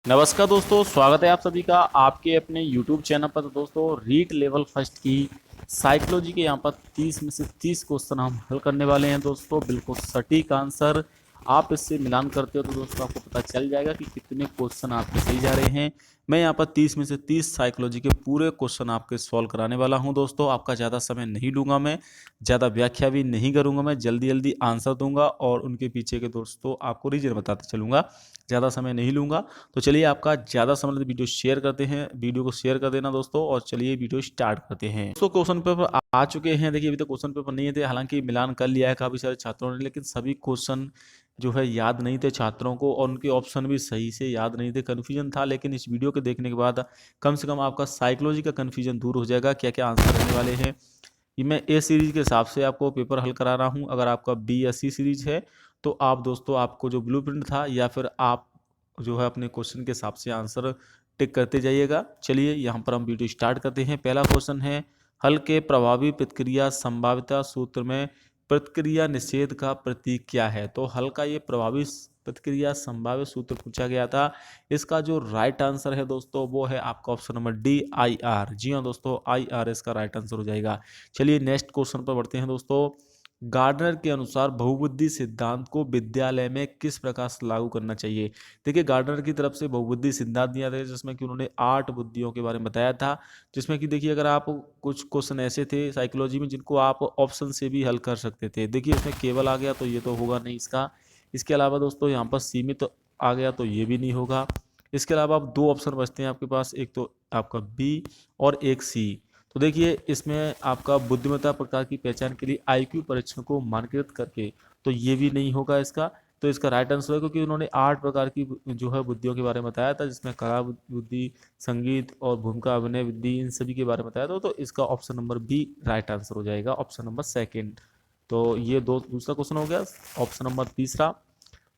नमस्कार दोस्तों, स्वागत है आप सभी का आपके अपने YouTube चैनल पर। तो दोस्तों, रीट लेवल फर्स्ट की साइकोलॉजी के यहाँ पर 30 में से 30 क्वेश्चन हम हल करने वाले हैं दोस्तों। बिल्कुल सटीक आंसर आप इससे मिलान करते हो तो दोस्तों आपको पता चल जाएगा कि कितने क्वेश्चन आपके सही जा रहे हैं। मैं यहाँ पर 30 में से 30 साइकोलॉजी के पूरे क्वेश्चन आपके सॉल्व कराने वाला हूँ दोस्तों। आपका ज़्यादा समय नहीं लूँगा, मैं ज़्यादा व्याख्या भी नहीं करूँगा, मैं जल्दी जल्दी आंसर दूंगा और उनके पीछे के दोस्तों आपको रीजन बताते चलूँगा। ज़्यादा समय नहीं लूँगा। तो चलिए, आपका ज़्यादा समय वीडियो शेयर करते हैं, वीडियो को शेयर कर देना दोस्तों। और चलिए वीडियो स्टार्ट करते हैं दोस्तों। क्वेश्चन पेपर आ चुके हैं। देखिए, अभी तक क्वेश्चन पेपर नहीं थे, हालांकि मिलान कर लिया है काफ़ी सारे छात्रों ने, लेकिन सभी क्वेश्चन जो है याद नहीं थे छात्रों को, और उनके ऑप्शन भी सही से याद नहीं थे, कन्फ्यूजन था। लेकिन इस वीडियो के देखने के बाद कम से कम आपका साइकोलॉजी का कन्फ्यूजन दूर हो जाएगा, क्या क्या आंसर रहने वाले हैं। ये मैं ए सीरीज के हिसाब से आपको पेपर हल करा रहा हूँ। अगर आपका बी या सी सीरीज है तो आप दोस्तों, आपको जो ब्लूप्रिंट था या फिर आप जो है अपने क्वेश्चन के हिसाब से आंसर टिक करते जाइएगा। चलिए यहाँ पर हम वीडियो स्टार्ट करते हैं। पहला क्वेश्चन है, हल के प्रभावी प्रतिक्रिया संभाव्यता सूत्र में प्रतिक्रिया निषेध का प्रतीक क्या है। तो हल का ये प्रभावी प्रतिक्रिया संभाव्य सूत्र पूछा गया था। इसका जो राइट आंसर है दोस्तों वो है आपका option number D, I R. जी हाँ दोस्तों, आई आर इसका राइट आंसर हो जाएगा। चलिए नेक्स्ट क्वेश्चन पर बढ़ते हैं दोस्तों। गार्डनर के अनुसार बहुबुद्धि सिद्धांत को विद्यालय में किस प्रकार से लागू करना चाहिए। देखिए, गार्डनर की तरफ से बहुबुद्धि सिद्धांत दिया था, जिसमें कि उन्होंने 8 बुद्धियों के बारे में बताया था। जिसमें कि देखिए, अगर आप कुछ क्वेश्चन ऐसे थे साइकोलॉजी में जिनको आप ऑप्शन से भी हल कर सकते थे। देखिए, इसमें केवल आ गया तो ये तो होगा नहीं इसका। इसके अलावा दोस्तों यहाँ पर सीमित आ गया तो ये भी नहीं होगा। इसके अलावा आप 2 ऑप्शन बचते हैं आपके पास, एक तो आपका बी और एक सी। तो देखिए, इसमें आपका बुद्धिमत्ता प्रकार की पहचान के लिए आईक्यू परीक्षण को मानकीकृत करके, तो ये भी नहीं होगा इसका। तो इसका राइट आंसर है, क्योंकि उन्होंने 8 प्रकार की जो है बुद्धियों के बारे में बताया था, जिसमें कला बुद्धि, संगीत और भूमिका अभिनय बुद्धि, इन सभी के बारे में बताया था। तो इसका option number B right answer हो जाएगा, ऑप्शन नंबर सेकेंड। तो ये दूसरा क्वेश्चन हो गया। ऑप्शन नंबर तीसरा,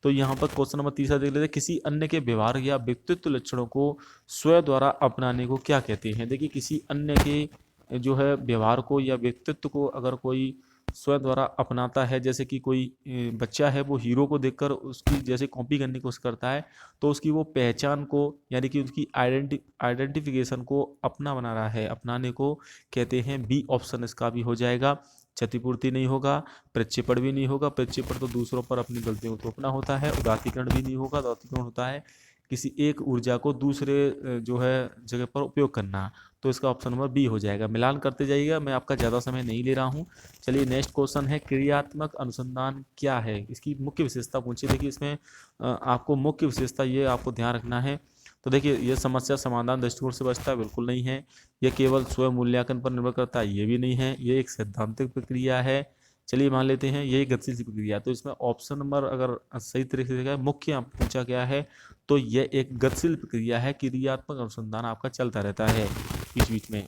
तो यहाँ पर क्वेश्चन नंबर तीसरा देख लेते हैं। किसी अन्य के व्यवहार या व्यक्तित्व लक्षणों को स्वयं द्वारा अपनाने को क्या कहते हैं। देखिए, किसी अन्य के जो है व्यवहार को या व्यक्तित्व को अगर कोई स्वयं द्वारा अपनाता है, जैसे कि कोई बच्चा है वो हीरो को देखकर उसकी जैसे कॉपी करने की कोशिश करता है, तो उसकी वो पहचान को यानी कि उसकी आइडेंटिफिकेशन को अपना बना रहा है, अपनाने को कहते हैं। बी ऑप्शन इसका भी हो जाएगा। क्षतिपूर्ति नहीं होगा, प्रक्षेपण भी नहीं होगा। प्रक्षेपण तो दूसरों पर अपनी गलतियों को थोपना होता है। उदात्तीकरण भी नहीं होगा। उदात्तीकरण होता है किसी एक ऊर्जा को दूसरे जो है जगह पर उपयोग करना। तो इसका ऑप्शन नंबर बी हो जाएगा। मिलान करते जाइएगा, मैं आपका ज़्यादा समय नहीं ले रहा हूँ। चलिए नेक्स्ट क्वेश्चन है, क्रियात्मक अनुसंधान क्या है, इसकी मुख्य विशेषता पूछिए। देखिए, इसमें आपको मुख्य विशेषता ये आपको ध्यान रखना है। तो देखिए, ये समस्या समाधान दृष्टिकोण से बचता है, बिल्कुल नहीं है। ये केवल स्वयं मूल्यांकन पर निर्भर करता है, ये भी नहीं है। ये एक सैद्धांतिक प्रक्रिया है। चलिए मान लेते हैं ये एक गतिशील प्रक्रिया है। तो इसमें ऑप्शन नंबर अगर सही तरीके से मुख्य पूछा गया है, तो यह एक गतिशील प्रक्रिया है। क्रियात्मक अनुसंधान आपका चलता रहता है बीच बीच में।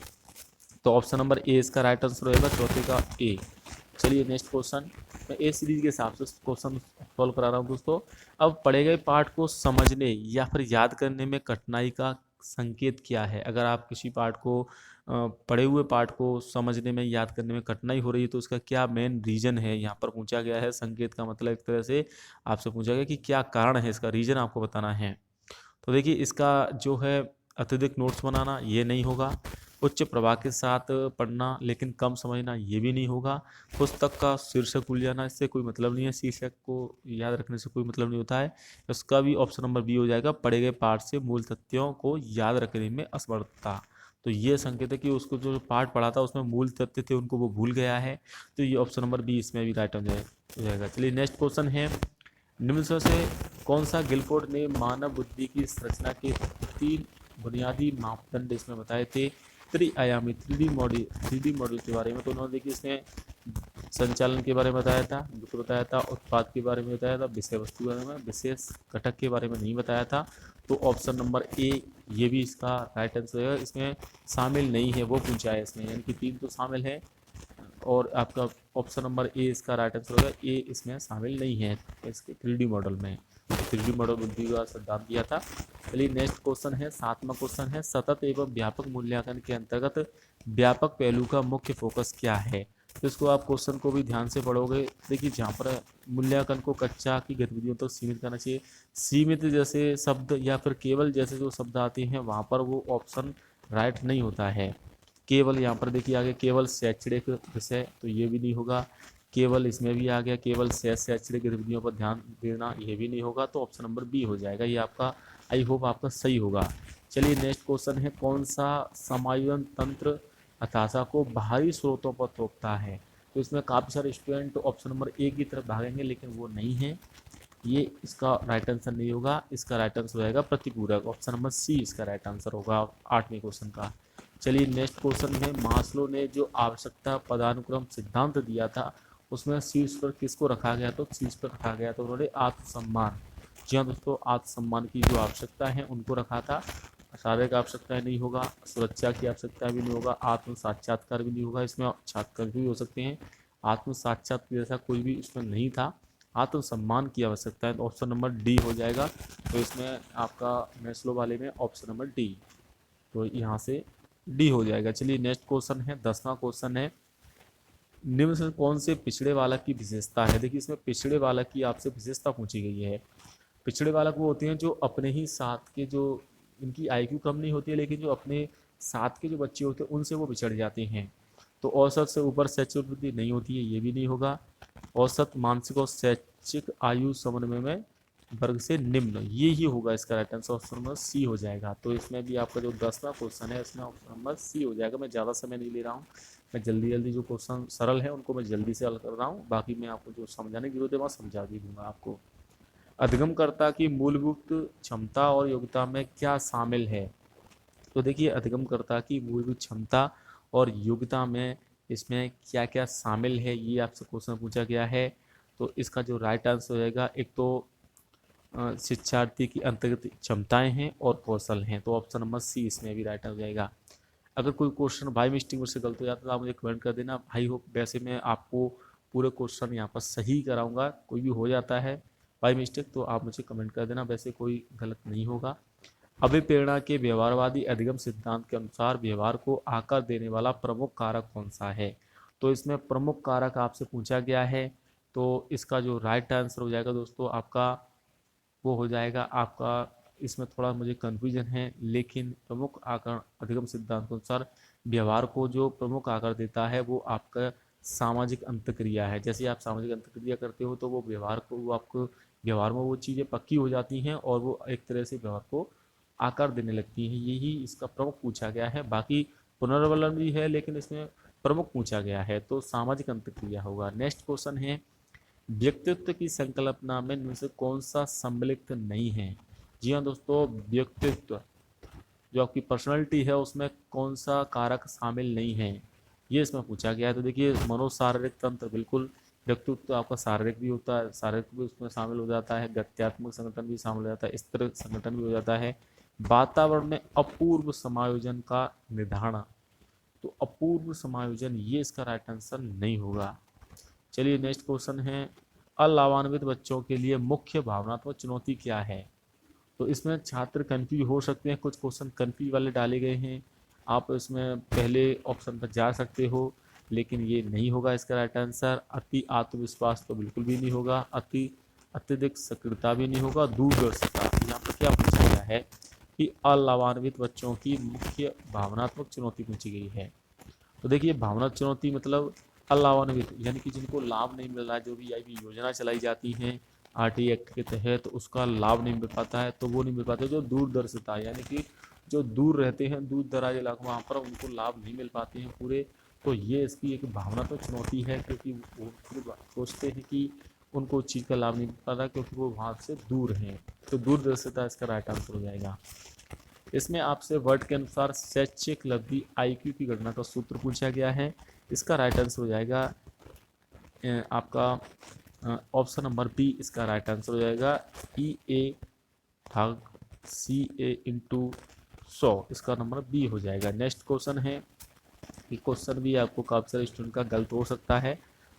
तो ऑप्शन नंबर ए इसका राइट आंसर होगा, चौथे का ए। चलिए नेक्स्ट क्वेश्चन, मैं ए सीरीज के हिसाब से क्वेश्चन सॉल्व करा रहा हूँ दोस्तों। अब पढ़े गए पाठ को समझने या फिर याद करने में कठिनाई का संकेत क्या है। अगर आप किसी पाठ को पढ़े हुए पाठ को समझने में, याद करने में कठिनाई हो रही है, तो इसका क्या मेन रीजन है, यहाँ पर पूछा गया है। संकेत का मतलब एक तरह से आपसे पूछा गया कि क्या कारण है, इसका रीजन आपको बताना है। तो देखिए, इसका जो है अत्यधिक नोट्स बनाना, ये नहीं होगा। उच्च प्रवाह के साथ पढ़ना लेकिन कम समझना, ये भी नहीं होगा। पुस्तक का शीर्षक भूल जाना, इससे कोई मतलब नहीं है। शीर्षक को याद रखने से कोई मतलब नहीं होता है। इसका भी ऑप्शन नंबर बी हो जाएगा। पढ़े गए पाठ से मूल तथ्यों को याद रखने में असमर्थता। तो ये संकेत है कि उसको जो पाठ पढ़ा था उसमें मूल तथ्य थे, उनको वो भूल गया है। तो ये ऑप्शन नंबर बी इसमें भी राइट हो जाएगा। चलिए नेक्स्ट क्वेश्चन है, निम्न से कौन सा गिलफोर्ड ने मानव बुद्धि की संरचना के 3 बुनियादी मापदंड इसमें बताए थे। त्रिआयामी थ्री डी मॉडल के बारे में। तो उन्होंने देखिए इसमें संचालन के बारे में बताया था, बिल्कुल बताया था। उत्पाद के बारे में बताया था, विषय वस्तु के बारे में, विशेष घटक के बारे में नहीं बताया था। तो ऑप्शन नंबर ए ये भी इसका राइट आंसर है। इसमें शामिल नहीं है वो पूछा है इसमें, यानी कि 3 तो शामिल है और आपका ऑप्शन नंबर ए इसका राइट आंसर होगा। ए इसमें शामिल नहीं है इसके 3D मॉडल में। 3D मॉडल बुद्धि का सिद्धांत दिया था। चलिए नेक्स्ट क्वेश्चन है, 7वां क्वेश्चन है, सतत एवं व्यापक मूल्यांकन के अंतर्गत व्यापक पहलू का मुख्य फोकस क्या है। तो इसको आप क्वेश्चन को भी ध्यान से पढ़ोगे। देखिए जहाँ पर मूल्यांकन को कक्षा की गतिविधियों तक सीमित करना चाहिए, सीमित जैसे शब्द या फिर केवल जैसे जो शब्द आते हैं वहाँ पर वो ऑप्शन राइट नहीं होता है। केवल यहाँ पर देखिए आगे केवल शैक्षणिक विषय, तो ये भी नहीं होगा। केवल इसमें भी आ गया केवल शैक्षणिक गतिविधियों पर ध्यान देना, ये भी नहीं होगा। तो ऑप्शन नंबर बी हो जाएगा ये आपका। आई होप आपका सही होगा। चलिए नेक्स्ट क्वेश्चन है, कौन सा समायोजन तंत्र हताशा को बाहरी स्रोतों पर थोपता है। तो इसमें काफ़ी सारे स्टूडेंट ऑप्शन नंबर ए की तरफ भागेंगे, लेकिन वो नहीं है। ये इसका राइट आंसर नहीं होगा। इसका राइट आंसर हो जाएगा प्रतिपूरक, ऑप्शन नंबर सी इसका राइट आंसर होगा 8वें क्वेश्चन का। चलिए नेक्स्ट क्वेश्चन है, मास्लो ने जो आवश्यकता पदानुक्रम सिद्धांत दिया था उसमें शीर्ष पर किसको रखा गया, तो शीर्ष पर रखा गया तो उन्होंने आत्मसम्मान। जी हाँ दोस्तों, आत्मसम्मान की जो आवश्यकता है उनको रखा था। शारीरिक आवश्यकताएं नहीं होगा, सुरक्षा की आवश्यकता भी नहीं होगा, आत्म साक्षात्कार भी नहीं होगा। इसमें साक्षात्कार भी हो सकते हैं, आत्म साक्षात्कार जैसा कोई भी इसमें नहीं था। आत्मसम्मान की आवश्यकता है, तो ऑप्शन नंबर डी हो जाएगा। तो इसमें आपका मैस्लो वाले में ऑप्शन नंबर डी, तो यहाँ से डी हो जाएगा। चलिए नेक्स्ट क्वेश्चन है, 10वां क्वेश्चन है, निम्न से कौन से पिछड़े बालक की विशेषता है। देखिए इसमें पिछड़े बालक की आपसे विशेषता पूछी गई है। पिछड़े बालक वो होते हैं जो अपने ही साथ के, जो इनकी आईक्यू कम नहीं होती है लेकिन जो अपने साथ के जो बच्चे होते हैं उनसे वो बिछड़ जाते हैं। तो औसत से ऊपर शैक्षिक वृद्धि नहीं होती है, ये भी नहीं होगा। औसत मानसिक और शैक्षिक आयु समन्वय में वर्ग से निम्न, ये ही होगा इसका right answer, option number C हो जाएगा। तो इसमें भी आपका जो 10वां क्वेश्चन है इसमें ऑप्शन नंबर सी हो जाएगा। मैं ज़्यादा समय नहीं ले रहा हूँ, मैं जल्दी जल्दी जो क्वेश्चन सरल है उनको मैं जल्दी से हल कर रहा हूँ, बाकी मैं आपको जो समझाने की जरूरत है वहाँ समझा भी दूंगा आपको। अधिगमकर्ता की मूलभूत क्षमता और योग्यता में क्या शामिल है। तो देखिए अधिगमकर्ता की मूलभूत क्षमता और योग्यता में इसमें क्या क्या शामिल है, ये आपसे क्वेश्चन पूछा गया है। तो इसका जो राइट आंसर हो जाएगा, एक तो शिक्षार्थी की अंतर्गत क्षमताएं हैं और कौशल हैं, तो ऑप्शन नंबर सी इसमें भी राइट हो जाएगा। अगर कोई क्वेश्चन बाई मिस्टेक मुझसे गलत हो जाता है तो आप मुझे कमेंट कर देना। भाई होप वैसे मैं आपको पूरे क्वेश्चन यहाँ पर सही कराऊंगा, कोई भी हो जाता है बाई मिस्टेक तो आप मुझे कमेंट कर देना, वैसे कोई गलत नहीं होगा। अभिप्रेरणा के व्यवहारवादी अधिगम सिद्धांत के अनुसार व्यवहार को आकार देने वाला प्रमुख कारक कौन सा है। तो इसमें प्रमुख कारक आपसे पूछा गया है, तो इसका जो राइट आंसर हो जाएगा दोस्तों आपका, वो हो जाएगा आपका, इसमें थोड़ा मुझे कन्फ्यूजन है लेकिन प्रमुख आकार अधिगम सिद्धांत के अनुसार व्यवहार को जो प्रमुख आकार देता है वो आपका सामाजिक अंतक्रिया है। जैसे आप सामाजिक अंतक्रिया करते हो तो वो व्यवहार को, वो आपको व्यवहार में वो चीज़ें पक्की हो जाती हैं और वो एक तरह से व्यवहार को आकार देने लगती हैं। यही इसका प्रमुख पूछा गया है। बाकी पुनर्वलन भी है लेकिन इसमें प्रमुख पूछा गया है, तो सामाजिक अंतक्रिया होगा। नेक्स्ट क्वेश्चन है, व्यक्तित्व की संकल्पना में इनमें से कौन सा सम्मिलित नहीं है। जी हाँ दोस्तों, व्यक्तित्व जो आपकी पर्सनालिटी है उसमें कौन सा कारक शामिल नहीं है, ये इसमें पूछा गया है। तो देखिए मनोशारीरिक तंत्र, बिल्कुल व्यक्तित्व तो आपका शारीरिक भी होता है, शारीरिक भी उसमें शामिल हो जाता है, गत्यात्मक संगठन भी शामिल हो जाता है, स्तर संगठन भी हो जाता है। वातावरण में अपूर्व समायोजन का निर्धारण, तो अपूर्व समायोजन ये इसका राइट आंसर नहीं होगा। चलिए नेक्स्ट क्वेश्चन है, अलावान्वित बच्चों के लिए मुख्य भावनात्मक चुनौती क्या है। तो इसमें छात्र कंफ्यूज हो सकते हैं, कुछ क्वेश्चन कंफ्यूज वाले डाले गए हैं, आप इसमें पहले ऑप्शन पर जा सकते हो लेकिन ये नहीं होगा इसका राइट आंसर। अति आत्मविश्वास तो बिल्कुल भी नहीं होगा, अत्यधिक सक्रियता भी नहीं होगा, दूरदर्शिता। यहाँ पर क्या पूछा गया है कि अलावान्वित बच्चों की मुख्य भावनात्मक चुनौती पूछी गई है। तो देखिए भावनात्मक चुनौती मतलब अलावान्वित यानी कि जिनको लाभ नहीं मिल रहा है, जो भी आई योजना चलाई जाती है आरटी एक्ट के तहत उसका लाभ नहीं मिल पाता है, तो वो नहीं मिल पाता। जो दूरदर्शिता यानी कि जो दूर रहते हैं, दूर दराज इलाकों वहाँ पर उनको लाभ नहीं मिल पाते हैं पूरे, तो ये इसकी एक भावनात्मक चुनौती है क्योंकि वो सोचते हैं कि उनको उस चीज़ का लाभ नहीं मिल पाता क्योंकि वो वहाँ से दूर हैं। तो दूरदर्शिता इसका राइट आंसर हो जाएगा। इसमें आपसे वर्ड के अनुसार शैक्षिक लब्धि आईक्यू की गणना का सूत्र पूछा गया है। इसका राइट आंसर हो जाएगा आपका ऑप्शन नंबर बी इसका राइट आंसर हो जाएगा, ई ए भाग सी ए इंटू 100, इसका नंबर बी हो जाएगा। नेक्स्ट क्वेश्चन है, ये क्वेश्चन भी आपको काफ़ी सारे स्टूडेंट का गलत हो सकता है,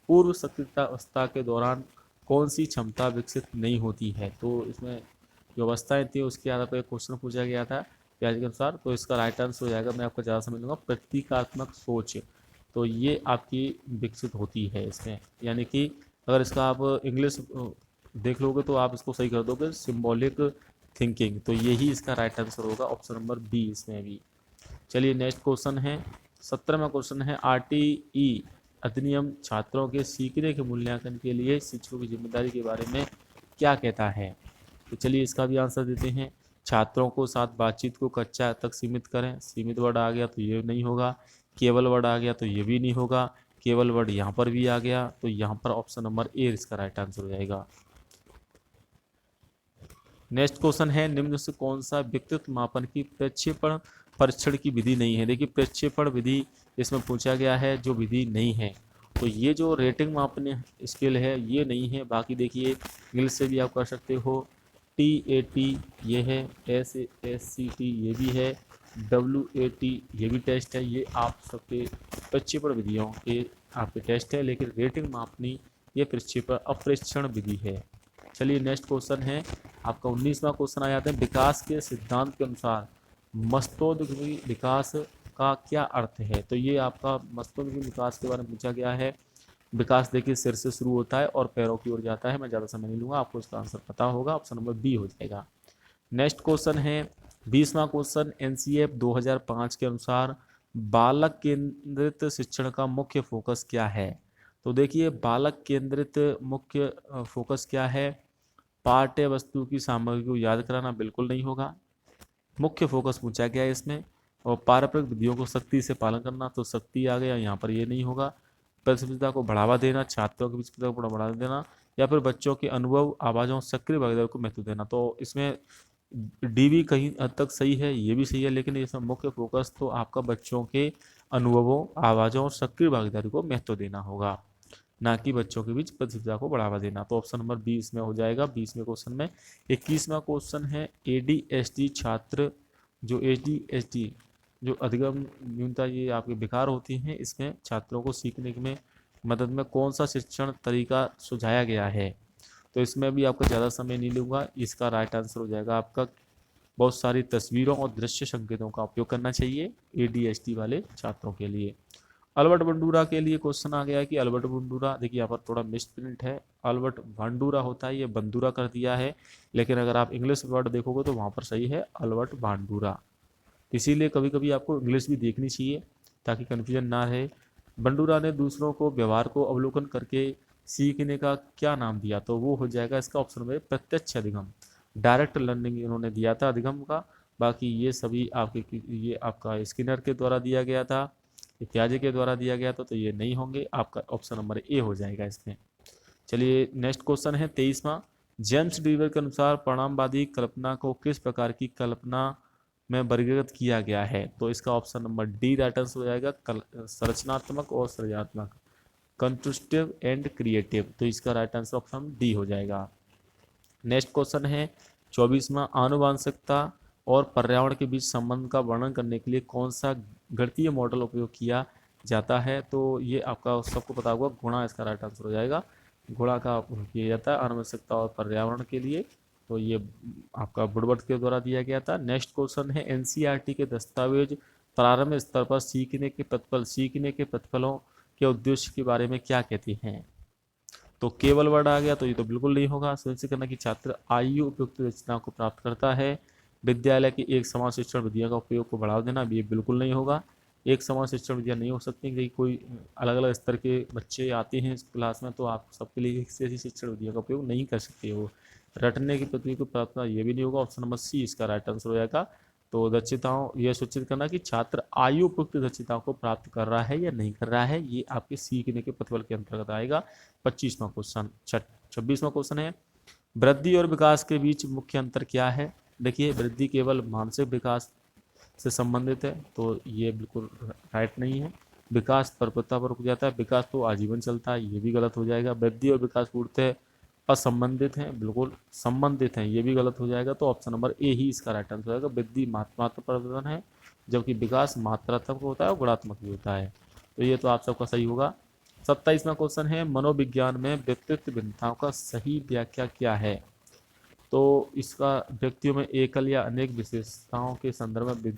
पूर्व सक्रियतावस्था के दौरान कौन सी क्षमता विकसित नहीं होती है। तो इसमें जो अवस्थाएं थी उसके आधार पर क्वेश्चन पूछा गया था प्याज के अनुसार, तो इसका राइट आंसर हो जाएगा, मैं आपको ज़्यादा समझ लूँगा, प्रतीकात्मक सोच। तो ये आपकी विकसित होती है इसमें, यानी कि अगर इसका आप इंग्लिश देख लोगे तो आप इसको सही कर दोगे, सिंबॉलिक थिंकिंग। तो यही इसका राइट आंसर होगा, ऑप्शन नंबर बी इसमें भी। चलिए नेक्स्ट क्वेश्चन है, 17वां क्वेश्चन है, आरटीई अधिनियम छात्रों के सीखने के मूल्यांकन के लिए शिक्षकों की जिम्मेदारी के बारे में क्या कहता है। तो चलिए इसका भी आंसर देते हैं। छात्रों को साथ बातचीत को कक्षा तक सीमित करें, सीमित वर्ड आ गया तो ये नहीं होगा, केवल वर्ड आ गया तो ये भी नहीं होगा, केवल वर्ड यहाँ पर भी आ गया तो यहाँ पर ऑप्शन नंबर ए इसका राइट आंसर हो जाएगा। नेक्स्ट क्वेश्चन है, निम्न से कौन सा व्यक्तित्व मापन की प्रक्षेपण परीक्षण की विधि नहीं है। देखिए प्रक्षेपण विधि इसमें पूछा गया है, जो विधि नहीं है, तो ये जो रेटिंग मापने स्केल है ये नहीं है। बाकी देखिए इंग्लिश से भी आप कर सकते हो, TAT ये है, SAT ये भी है, WAT ये भी टेस्ट है, ये आप सबके प्रक्षेपण विधियों के आपके टेस्ट है, लेकिन रेटिंग मापनी ये प्रक्षेपण अप्रेक्षण विधि है। चलिए नेक्स्ट क्वेश्चन है आपका 19वां क्वेश्चन आ जाता है, विकास के सिद्धांत के अनुसार मस्तोद्यमी विकास का क्या अर्थ है। तो ये आपका मस्तोद्यमी विकास के बारे में पूछा गया है। विकास देखिए सिर से शुरू होता है और पैरों की ओर जाता है। मैं ज़्यादा समय नहीं लूँगा, आपको इसका आंसर पता होगा, ऑप्शन नंबर बी हो जाएगा। नेक्स्ट क्वेश्चन है 20वां क्वेश्चन, NCF 2005 के अनुसार बालक केंद्रित शिक्षण का मुख्य फोकस क्या है। तो देखिए बालक केंद्रित मुख्य फोकस क्या है, पाठ्य वस्तु की सामग्री को याद कराना बिल्कुल नहीं होगा, मुख्य फोकस पूछा गया है इसमें। और पारंपरिक विधियों को सख्ती से पालन करना, तो सख्ती आ गया यहाँ पर, ये नहीं होगा। प्रतिस्पर्धा को बढ़ावा देना, छात्रों के बीच प्रतिस्पर्धा को बढ़ावा देना, या फिर बच्चों के अनुभव आवाज़ों सक्रिय भागीदारी को महत्व देना। तो इसमें डी भी कहीं हद तक सही है, ये भी सही है, लेकिन इसमें मुख्य फोकस तो आपका बच्चों के अनुभवों आवाज़ों और सक्रिय भागीदारी को महत्व देना होगा, ना कि बच्चों के बीच प्रतिस्पर्धा को बढ़ावा देना। तो ऑप्शन नंबर 20 में हो जाएगा 20वें क्वेश्चन में। 21वां क्वेश्चन है, ADHD छात्र, जो ADHD जो अधिगम न्यूनता ये आपके विकार होती हैं, इसमें छात्रों को सीखने में मदद में कौन सा शिक्षण तरीका सुझाया गया है। तो इसमें भी आपका ज़्यादा समय नहीं लूँगा, इसका राइट आंसर हो जाएगा आपका बहुत सारी तस्वीरों और दृश्य संकेतों का उपयोग करना चाहिए ADHD वाले छात्रों के लिए। अल्बर्ट बंडूरा के लिए क्वेश्चन आ गया है कि अल्बर्ट बंडूरा, देखिए यहाँ पर थोड़ा मिसप्रिंट है, अल्बर्ट भांडूरा होता है, ये बंदूरा कर दिया है, लेकिन अगर आप इंग्लिश वर्ड देखोगे तो वहाँ पर सही है अल्बर्ट भांडूरा। इसीलिए कभी कभी आपको इंग्लिश भी देखनी चाहिए ताकि कन्फ्यूजन ना रहे। बंडूरा ने दूसरों को व्यवहार को अवलोकन करके सीखने का क्या नाम दिया, तो वो हो जाएगा इसका ऑप्शन में प्रत्यक्ष अधिगम, डायरेक्ट लर्निंग इन्होंने दिया था अधिगम का। बाकी ये सभी आपके ये आपका स्किनर के द्वारा दिया गया था, इत्यादि के द्वारा दिया गया था, तो ये नहीं होंगे, आपका ऑप्शन नंबर ए हो जाएगा इसमें। चलिए नेक्स्ट क्वेश्चन है 23वां, जेम्स डीवर के अनुसार परिणामवादी कल्पना को किस प्रकार की कल्पना में वर्गीकृत किया गया है। तो इसका option number D right answer हो जाएगा, संरचनात्मक और सृजनात्मक, कंस्ट्रक्टिव एंड क्रिएटिव। तो इसका राइट आंसर ऑप्शन डी हो जाएगा। नेक्स्ट क्वेश्चन है 24वां, आनुवांशिकता और पर्यावरण के बीच संबंध का वर्णन करने के लिए कौन सा गणितीय मॉडल उपयोग किया जाता है। तो ये आपका सबको पता होगा, गुणा इसका राइट आंसर हो जाएगा, गुणा का उपयोग किया जाता है आनुवंशिकता और पर्यावरण के लिए। तो ये आपका वुडवर्ड के द्वारा दिया गया था। नेक्स्ट क्वेश्चन है, NCERT के दस्तावेज प्रारंभिक स्तर पर सीखने के प्रतिफलों के उद्देश्य के बारे में क्या कहते हैं। तो केवल वर्ड आ गया तो ये तो बिल्कुल नहीं होगा। सुनिश्चित करना कि छात्र आयु उपयुक्त रचना को प्राप्त करता है, विद्यालय की एक समान शिक्षण विधियों का उपयोग को बढ़ावा देना, ये बिल्कुल नहीं होगा। एक समान शिक्षण विधियाँ नहीं हो सकती, क्योंकि कोई अलग अलग स्तर के बच्चे आते हैं इस क्लास में, तो आप सबके लिए एक से ऐसी शिक्षण विधियों का उपयोग नहीं कर सकते हो। रटने की पृथ्वी को प्राप्त करना, ये भी नहीं होगा, ऑप्शन नंबर सी इसका राइट आंसर हो जाएगा। तो दक्षताओं, यह सुनिश्चित करना कि छात्र आयु उपयुक्त दक्षताओं को प्राप्त कर रहा है या नहीं कर रहा है, ये आपके सीखने के प्रतिफल के अंतर्गत आएगा। 25वां क्वेश्चन 26वां क्वेश्चन है, वृद्धि और विकास के बीच मुख्य अंतर क्या है। देखिए वृद्धि केवल मानसिक विकास से संबंधित है, तो ये बिल्कुल राइट नहीं है। विकास परिपक्वता पर रुक जाता है, विकास तो आजीवन चलता है, ये भी गलत हो जाएगा। वृद्धि और विकास पूर्णतः असंबंधित हैं, बिल्कुल संबंधित हैं, ये भी गलत हो जाएगा। तो ऑप्शन नंबर ए ही इसका राइट आंसर होगा। वृद्धि मात्रात्मक परिवर्तन है, जबकि विकास मात्रात्मक होता है और गुणात्मक भी होता है। तो ये तो आप सबका सही होगा। 27वां क्वेश्चन है, मनोविज्ञान में व्यक्तित्व भिन्नताओं का सही व्याख्या क्या है। तो इसका व्यक्तियों में एकल या अनेक विशेषताओं के संदर्भ में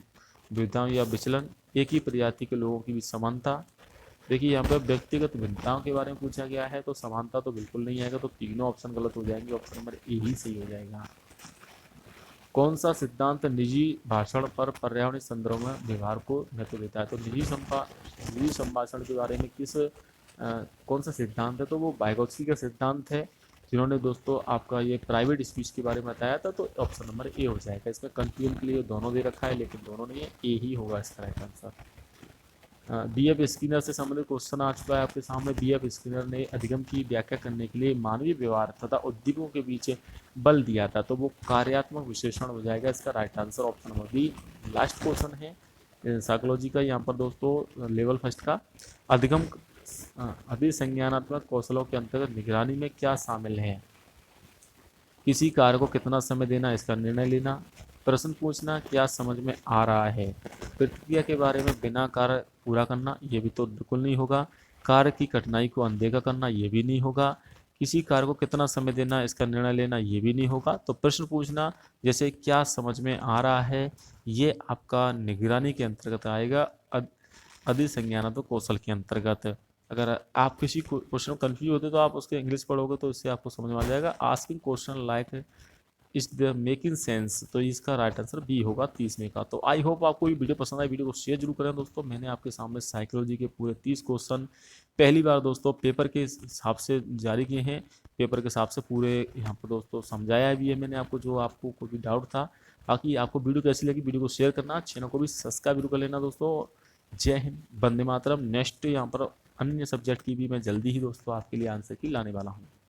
विविधताओं या विचलन, एक ही प्रजाति के लोगों की बीच समानता, देखिए यहाँ पे व्यक्तिगत भिन्नताओं के बारे में पूछा गया है, तो समानता तो बिल्कुल नहीं आएगा, तो तीनों ऑप्शन गलत हो जाएंगे, ऑप्शन नंबर ए ही सही हो जाएगा। कौन सा सिद्धांत निजी भाषण पर पर्यावरणीय संदर्भ में व्यवहार को महत्व देता है? तो निजी संभाषण के बारे में कौन सा सिद्धांत है? तो वो वाइगोत्स्की का सिद्धांत है, जिन्होंने दोस्तों आपका ये प्राइवेट स्पीच के बारे में बताया था। तो ऑप्शन नंबर ए हो जाएगा। इसमें कंफ्यूजन के लिए दोनों दे रखा है, लेकिन दोनों नहीं है, ए ही होगा इसका right answer. B F Skinner से संबंधित क्वेश्चन आ चुका है आपके सामने। बी एफ स्किनर ने अधिगम की व्याख्या करने के लिए मानवीय व्यवहार तथा उद्दीपकों के बीच बल दिया था, तो वो कार्यात्मक विश्लेषण हो जाएगा इसका right answer, option number B. Last question है साइकोलॉजी का, यहाँ पर दोस्तों लेवल फर्स्ट का। अधिगम अभिसंज्ञानात्मक कौशलों के अंतर्गत निगरानी में क्या शामिल है? किसी कार्य को कितना समय देना, इसका निर्णय लेना, प्रश्न पूछना, क्या समझ में आ रहा है, प्रतिक्रिया के बारे में बिना कार्य पूरा करना, ये भी तो बिल्कुल नहीं होगा, कार्य की कठिनाई को अनदेखा करना, ये भी नहीं होगा, किसी कार्य को कितना समय देना, इसका निर्णय लेना, ये भी नहीं होगा। तो प्रश्न पूछना जैसे क्या समझ में आ रहा है, ये आपका निगरानी के अंतर्गत आएगा, अधिसंज्ञानात्मक कौशल के अंतर्गत। अगर आप किसी क्वेश्चन में कन्फ्यूज होते तो आप उसके इंग्लिश पढ़ोगे तो इससे आपको समझ में आ जाएगा। Asking question like is the making sense, तो इसका राइट आंसर बी होगा 30वें का। तो आई होप आपको ये वीडियो पसंद आई, वीडियो को शेयर जरूर करें दोस्तों। मैंने आपके सामने साइकोलॉजी के पूरे 30 क्वेश्चन पहली बार दोस्तों पेपर के हिसाब से जारी किए हैं, पेपर के हिसाब से पूरे यहाँ पर दोस्तों समझाया भी है मैंने आपको, जो आपको कोई भी डाउट था। बाकी आपको वीडियो कैसी लगी, वीडियो को शेयर करना, चैनल को भी सब्सक्राइब जरूर कर लेना दोस्तों। जय हिंद, वंदे मातरम। नेक्स्ट यहाँ पर अन्य सब्जेक्ट की भी मैं जल्दी ही दोस्तों आपके लिए आंसर की लाने वाला हूँ।